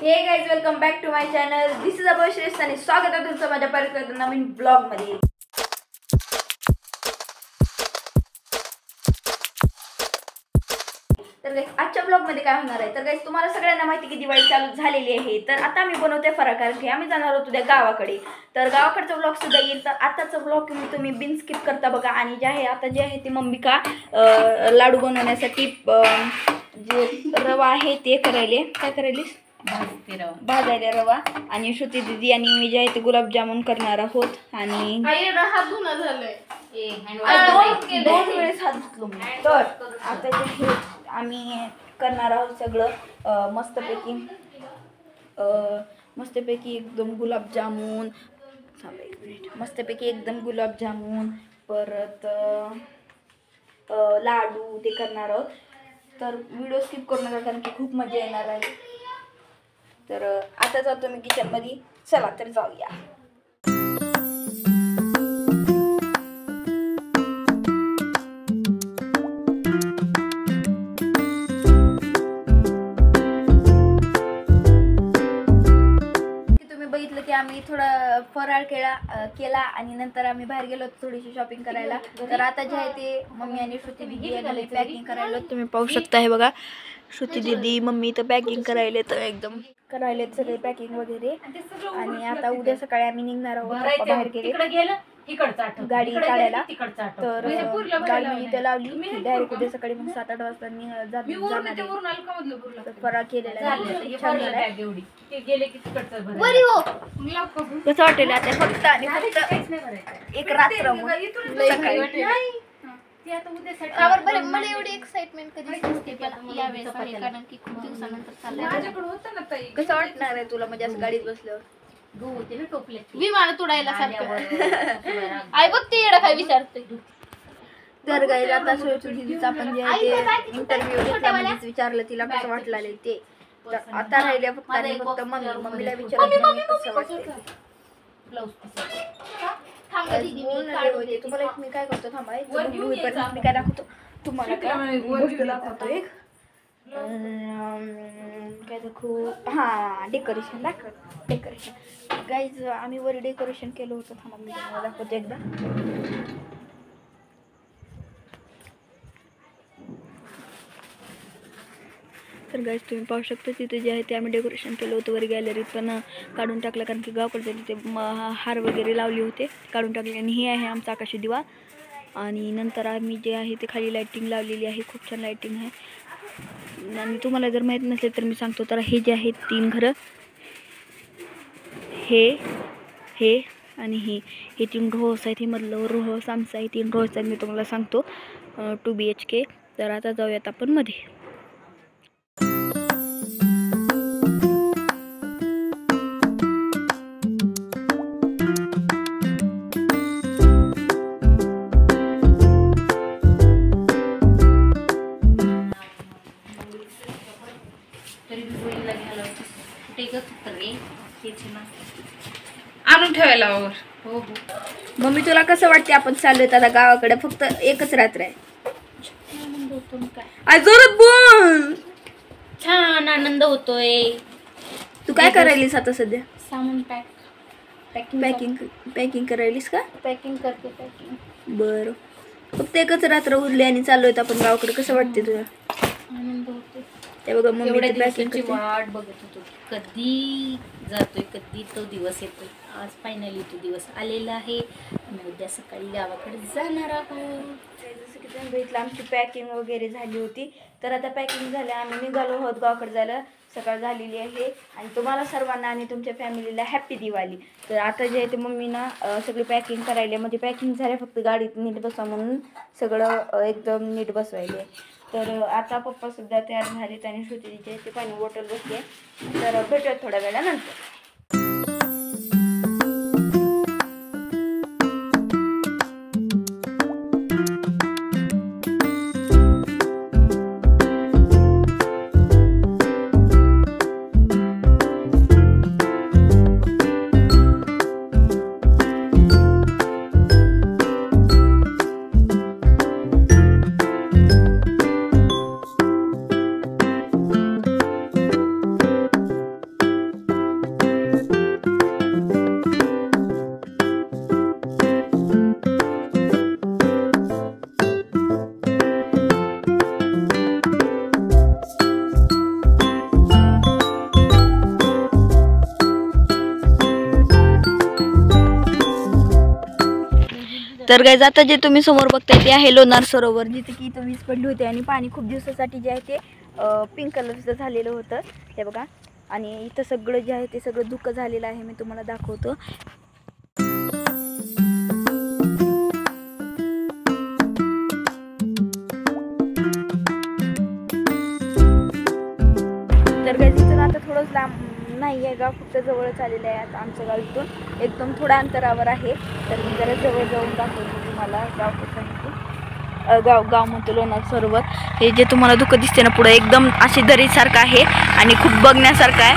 हे guys, welcome back to my channel. This is Abhay Shreshth आणि स्वागत आहे तुमचं माझ्या परत नवीन ब्लॉग मध्ये. तर गाइस, आजच्या ब्लॉग मध्ये काय होणार आहे तर गाइस, तुम्हाला सगळ्यांना माहिती की दिवाळी चालू झालेली आहे. तर आता मी बनवते फराळ, कारण की आम्ही जाणार होतो त्या गावाकडे. तर गावाकडचा ब्लॉग सुद्धा येईल. तर आताचा ब्लॉग तुम्ही बिन स्किप करता बघा. आणि जे आहे आता जे आहे ते मम्मी का लाडू बनवण्यासाठी जे रवा आहे ते करायले. काय करायलीस? भाजायला रवा. आणि श्रुती दीदी आणि मी जे आहे ते गुलाबजामुन करणार आहोत. आणि दोन वेळेस हात धुतलो मी. तर आता जे हे आम्ही करणार आहोत सगळं मस्तपैकी एकदम गुलाबजामुन. मस्तपैकी एकदम गुलाबजामुन, परत लाडू ते करणार आहोत. तर व्हिडिओ स्किप करू नका, कारण की खूप मजा येणार आहे. तर आता जातो मी किचनमध्ये. चला तर जाऊया. तुम्ही बघितलं की आम्ही थोडा फराळ केला आणि नंतर आम्ही बाहेर गेलो थोडीशी शॉपिंग करायला. तर आता जे आहे ते मम्मी आणि श्रुती दीदी पॅकिंग करायला. तुम्ही पाहू शकता हे बघा, श्रुती दीदी मम्मी तर पॅकिंग करायले. तर एकदम करायले सगळे पॅकिंग वगैरे. आणि आता उद्या सकाळी आम्ही निघणार आहोत. बाहेर गेले गाडी काढायला. तर गाडी मी इथे लावली डायरेक्ट उद्या सकाळी मग 7-8 वाजता जाणार. फराळ केलेला आहे, छान झालाय. कसं वाटेल आता फक्त आणि फक्त एक रात्र मला एवढी एक्साइटमेंट कधी नसते, पण यावेळेस आहे, कारण की खूप दिवसानंतर चाललंय. कसं वाटणार आहे तुला म्हणजे असं गाडीत बसल्यावर? विमान तुडायला सारखं. आई बघ ते एवढं काय विचारतोय. तर गाईज, आता दीदीचा आपण जे आहे ते इंटरव्ह्यू घेतला, विचारलं तिला कसं वाटलं ते. तर आता राहिले फक्त आणि फक्त मम्मीला विचारलं कसं वाटतं. तुम्हाला मी काय करतो, थांबा मी काय दाखवतो तुम्हाला. काय गोष्ट दाखवतो एक, काय दाखवू, हां डेकोरेशन गाईज. आम्ही वर डेकोरेशन केलं होतं. थांबा मी तुम्हाला दाखवतो एकदा. तर गाईज तुम्ही पाहू शकता तिथे जे आहे ते आम्ही डेकोरेशन केलं होतं. वर गॅलरीत पण काढून टाकलं, कारण की गावकडे तिथे हार वगैरे लावले होते, काढून टाकले. आणि हे आहे आमचा आकाशी दिवा. आणि नंतर आम्ही जे आहे ते खाली लायटिंग लावलेली आहे, खूप छान लायटिंग आहे. आणि तुम्हाला जर माहीत नसेल तर मी सांगतो. तर हे जे आहेत 3 घरं, हे आणि हे 3 रो हाऊस आहेत. हे मधलं रो हाऊस आमचं आहे. 3 रो हाऊस आहेत मी तुम्हाला सांगतो, 2 BHK. तर आता जाऊयात आपण मध्ये. आणून ठेवायला हो हो. मम्मी तुला कसं वाटते आपण चाललोय आता गावाकडे? फक्त एकच रात्र आहे. आनंद होतो मग काय, आज जोरात बोल. छान आनंद होतोय. तू काय करायलीस आता सध्या? सामान पॅकिंग करायलीस का? पॅकिंग करते. बरं, फक्त एकच रात्र उरली आणि चाललोय आपण गावाकडे. कसं वाटते तुला? आनंद होतोय. ते बघा मम्मी पॅकिंग वाट बघत होतो, कधी जातोय, कधी तो दिवस येतोय. आज फायनली तो दिवस आलेला आहे. आणि उद्या सकाळी गावाकडे जाणार आहोत. जसं की तुम्ही बघितलं आमची पॅकिंग वगैरे झाली होती. तर आता पॅकिंग झालं, आम्ही निघालो आहोत गावाकडे जायला. सकाळ झालेली आहे. आणि तुम्हाला सर्वांना आणि तुमच्या फॅमिलीला हॅप्पी दिवाळी. तर आता जे आहे ते मम्मीनं सगळी पॅकिंग करायला, म्हणजे पॅकिंग झाल्या, फक्त गाडीत नीट बसवा म्हणून सगळं एकदम नीट बसवायले. तर आता पप्पा सुद्धा तयार झालेत आणि श्रुतीचे ते पाणी बॉटल बसले. तर भेटूया थोड्या वेळानंतर. तर गाईज आता जे तुम्ही समोर बघताय ते आहे लोणार सरोवर, जिथे की इथं वीज पडली होती आणि पाणी खूप दिवसासाठी जे आहे ते पिंक कलरचं झालेलं होतं हे बघा. आणि इथं सगळं जे आहे ते सगळं धुकं झालेलं आहे, मी तुम्हाला दाखवतो. तर गाईज इथून आता थोडंच लांब नाही आहे गाव, फक्त जवळच आलेलं आहे आता आमचं गाव. इथून एकदम थोड्या अंतरावर आहे. तर मी जरा जवळ जाऊन दाखवतो तुम्हाला गाव कसं आहे ते. गाव म्हणतो लोणार सरोवर. हे जे तुम्हाला धुकं दिसते ना पुढं, एकदम अशी दरीसारखं आहे आणि खूप बघण्यासारखं आहे.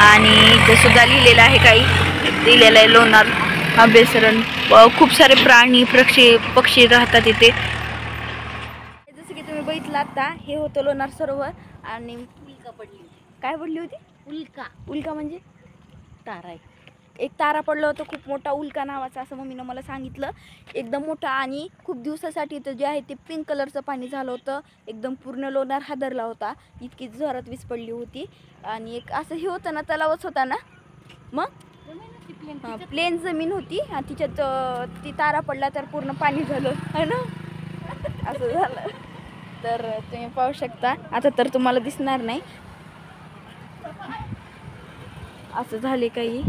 आणि इथे सुद्धा लिहिलेलं आहे, काही लिहिलेलं आहे लोणार अभ्यासरण. खूप सारे प्राणी पक्षी राहतात इथे. जसं की तुम्ही बघितलं आता, हे होतं लोणार सरोवर. आणि उल्का पडली. काय पडली होती? उल्का म्हणजे तारा आहे. एक तारा पडला होता खूप मोठा, उल्का नावाचा, असं मम्मीनं मला सांगितलं. एकदम मोठा आणि खूप दिवसासाठी इथं जे आहे ते पिंक कलरचं पाणी झालं होतं. एकदम पूर्ण लोणार हादरला होता, इतकी जोरात वीज पडली होती. आणि एक असं हे होतं ना, तलावच होता ना, मग प्लेन जमीन होती आणि तिच्यात ती तारा पडला तर पूर्ण पाणी झालं है ना, असं झालं. तर तुम्ही पाहू शकता. आता तर तुम्हाला दिसणार नाही, असं झाले काही.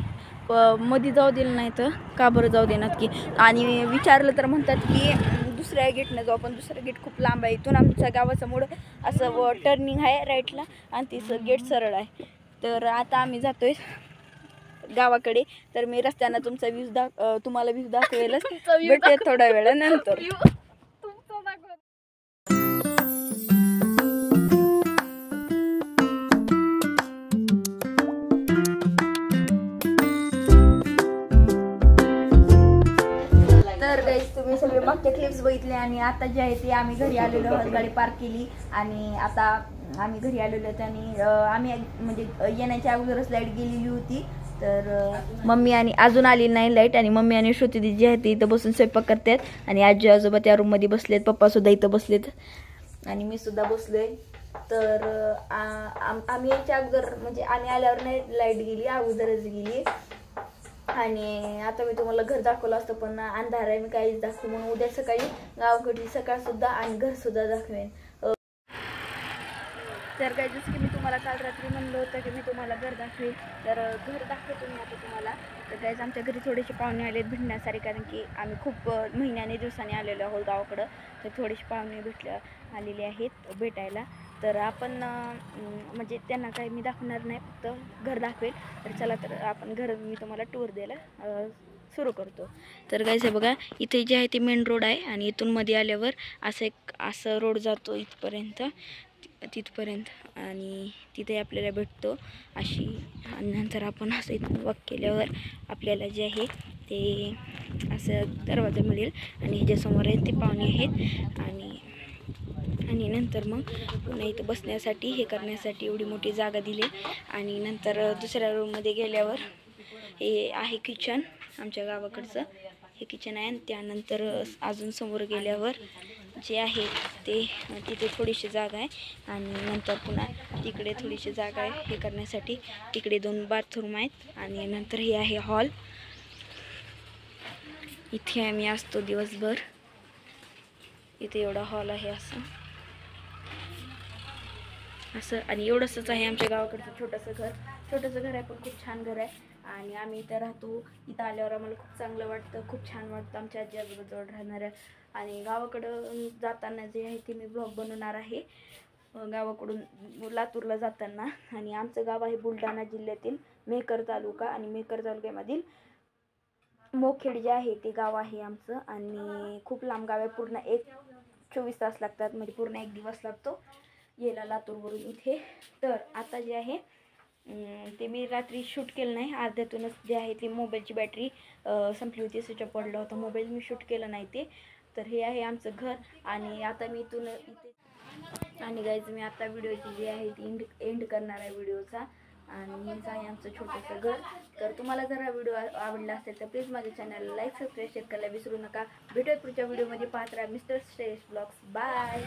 मध्ये जाऊ दिलं नाही तर का बरं जाऊ देणार की. आणि विचारलं तर म्हणतात की दुसऱ्या गेटनं जाऊ, पण दुसरं गेट खूप लांब आहे. इथून आमच्या गावासमोर असं टर्निंग आहे राईटला आणि तिचं गेट सरळ आहे. तर आता आम्ही जातोय गावाकडे. तर मी रस्त्यानं तुमचा तुम्हाला व्ह्यू दाखवेलच. भेटूया थोड्या वेळानंतर. तर गाईस तुम्ही सगळे मागच्या क्लिप्स बघितले आणि आता जे आहे ते आम्ही घरी आलेलो आहोत. गाडी पार्क केली आणि आता आम्ही घरी आलेलो आहोत. आणि आम्ही म्हणजे येण्याच्या अगोदरच लाईट गेलेली होती. तर मम्मी आणि अजून आली नाही लाईट. आणि मम्मी आणि श्रुती जी आहे ती इथं बसून स्वयंपाक करतात आणि आजी आजोबा त्या रूममध्ये बसलेत, पप्पा सुद्धा इथं बसलेत आणि मी सुद्धा बसलोय. तर आम्ही याच्या अगोदर म्हणजे आम्ही आल्यावर नाही लाईट गेली, अगोदरच गेली. आणि आता मी तुम्हाला घर दाखवलं असतं पण अंधार आहे, मी काहीच दाखवू. म्हणून उद्या सकाळी गावाकडची सकाळ सुद्धा आणि घर सुद्धा दाखवेन. तर काय जसं की मी तुम्हाला काल रात्री म्हणलं होतं की मी तुम्हाला घर दाखवेन, तर घर दाखवतो मी आता तुम्हाला. तर काहीच आमच्या घरी थोडेसे पाहुणे आलेत भेटण्यासाठी, कारण की आम्ही खूप महिन्याने दिवसांनी आलेलो आहोत गावाकडं. तर थोडेसे पाहुणे आलेले आहेत भेटायला. तर आपण म्हणजे त्यांना काही मी दाखवणार नाही, फक्त घर दाखवेल. तर चला, तर आपण घर मी तुम्हाला टूर द्यायला सुरू करतो. तर गाईस हे बघा, इथे जे आहे ते मेन रोड आहे आणि इथून मध्ये आल्यावर असं रोड जातो तिथपर्यंत आणि तिथे आपल्याला भेटतो अशी. आणि नंतर आपण असं इथून वॉक केल्यावर आपल्याला जे आहे ते असं दरवाजा मिळेल. आणि ह्याच्यासमोर आहेत ते पाहुणे आहेत. आणि नंतर मग पुन्हा इथं बसण्यासाठी हे करण्यासाठी एवढी मोठी जागा दिली. आणि नंतर दुसऱ्या रूममध्ये गेल्यावर हे आहे किचन, आमच्या गावाकडचं हे किचन आहे. आणि त्यानंतर अजून समोर गेल्यावर जे आहे ते तिथे थोडीशी जागा आहे. आणि नंतर पुन्हा तिकडे थोडीशी जागा आहे हे करण्यासाठी. तिकडे 2 बाथरूम आहेत. आणि नंतर हे आहे हॉल, इथे आम्ही असतो दिवसभर. इथे एवढा हॉल आहे असं आणि एवढंच आहे आमच्या गावाकडचं छोटंसं घर आहे, पण खूप छान घर आहे. आणि आम्ही इथं राहतो. इथं आल्यावर आम्हाला खूप चांगलं वाटतं, खूप छान वाटतं आमच्या आजी आजोबाजवळ राहणाऱ्या. आणि गावाकडं जाताना जे आहे ते मी ब्लॉग बनवणार आहे, गावाकडून लातूरला जाताना. आणि आमचं गाव आहे बुलढाणा जिल्ह्यातील मेहकर तालुका, आणि मेहकर तालुक्यामधील मोखेड जे आहे ते गाव आहे आमचं. आणि खूप लांब गाव आहे, पूर्ण 24 तास लागतात, म्हणजे पूर्ण 1 दिवस लागतो यायला लातूरवरून इथे. तर आता जे आहे ते मी रात्री शूट केलं नाही, अर्ध्यातूनच जे आहे ते मोबाईलची बॅटरी संपली होती, स्विच ऑफ पडला होता मोबाईल, मी शूट केलं नाही ते. तर हे आहे आमचं घर. आणि आता मी इथून आणि गाईज मी आता व्हिडिओची जी आहे ती एंड करणार आहे व्हिडिओचा. आणि हेच आहे आमचं छोटंसं घर. तर तुम्हाला जर हा व्हिडिओ आवडला असेल तर प्लीज माझ्या चॅनलला लाईक सबस्क्राईब शेअर करायला विसरू नका. भेटूया पुढच्या व्हिडिओमध्ये. पाहत राहा मिस्टर श्रेयस ब्लॉग्स. बाय.